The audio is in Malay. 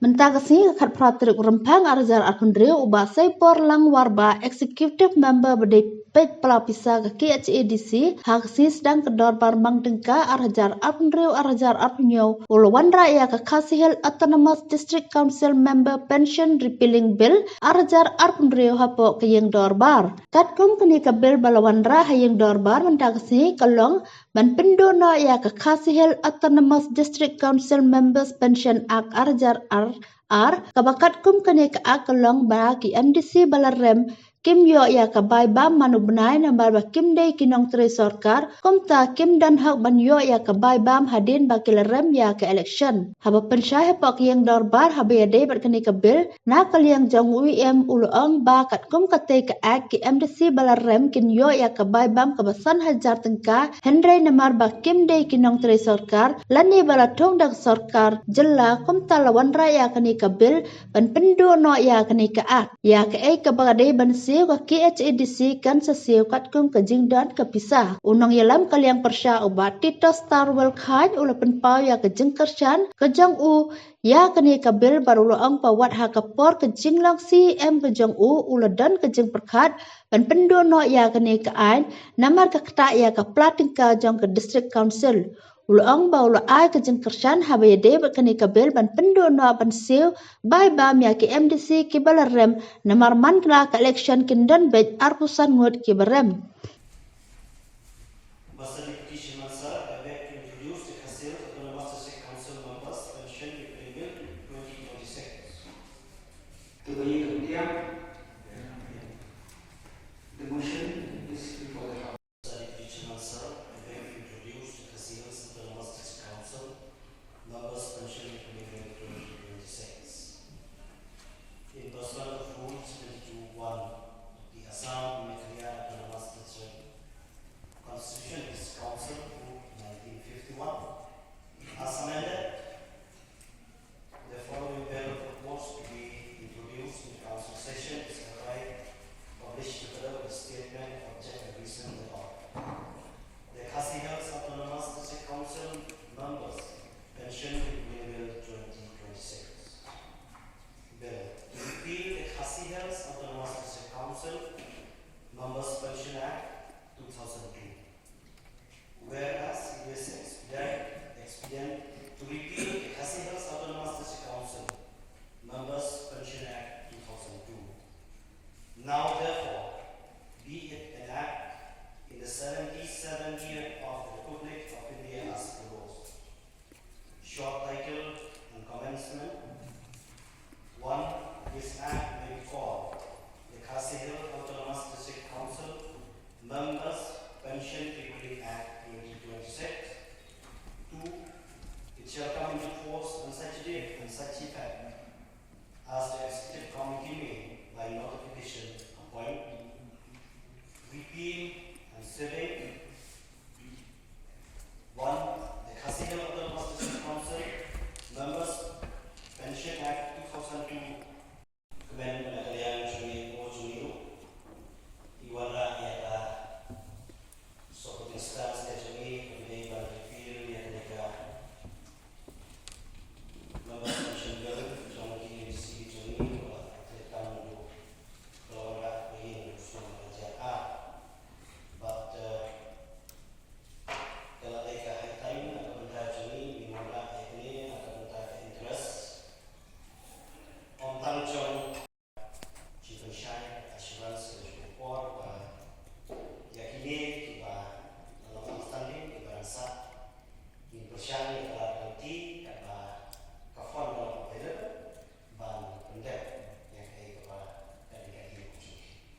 Mentagasi kat pratrik rempang arjar arkundrio uba saipor lang warba executive member bedepet pelapisa ke KHADC haksi sedang kedor barmang dengka arjar arkundrio arjar arkunyo uluan raya ke Khasi Hills Autonomous District Council member pension repealing bill arjar arkundrio hapok ke yang dorbar. Katkum kini ke bill balawan ra hayang dorbar mentagasi kelong ban pendono ya ke Khasi Hills Autonomous District Council members pension act arjar kabakat kum kene ka akalong bagi MDC balarem kim yo ya ka bai bam manu benai nambar ba kim dei kinong tre sarkar kum ta kim dan hak ban yo ya ka bai bam hadin ba kilarem ya ka election haba pensyah pak yang dorbar haba ya dei bat kene ka bil na kaliang jong UM uluong ba kat kum kate ka ak ki MDC balarem kin yo ya ka bai bam ka basan hajar tengka Henry namar ba kim dei kinong tre sarkar lani bala thong dak sarkar jella kum ta lawan raya kene ka bil ban pendu no ya kene ka ak ya ka ai ka bagade ban siu ka KHADC kan sa siu kat kum ka jingdan ka pisah unong yalam kaliang persya ubat Tito Starwell Khan ula penpau ya ka jengkershan ka jong u ya kene ka bil baru ang pawat ha ka por ka jinglang CM ka jong u ula dan ka jeng perkhat ban pendu no ya kene ka ain namar ka kta ya ka plating ka jong ka district council Ulang baula ai ke jengkersan habaya de bakani kabel ban pendo no ban siu bai bam ya ke MDC ke balarem namar man kla ka election kindan bej arpusan ngot ke barem. The motion is before the House. Members pension implemented 2026. In pursuant of Rule 72(1), the Assam Meghalaya Autonomous District Constitution is Council Rule 1951. As amended, the following bill proposed to be introduced in council session is hereby published together with a statement of object and reason thereof. The Khasi Hills Autonomous District Council members pension Bill 2026. Bill to repeal the Khasi Hills Autonomous District Council Members Pension Act 2002. Whereas it is expedient to repeal the Khasi Hills Autonomous District Council Members Pension Act 2002. Now therefore be it enacted in the 77th year of the Republic of India as proposed. Short title and commencement. 1. This act may be called the Khasi Hills Autonomous District Council Members Pension Repealing Act 2026. 2. It shall come into force on such date and such effect as the executive committee may, by notification, appoint, repeal, and sedate. 1. The Khasi Hills Autonomous District Council Members Pension Act 2002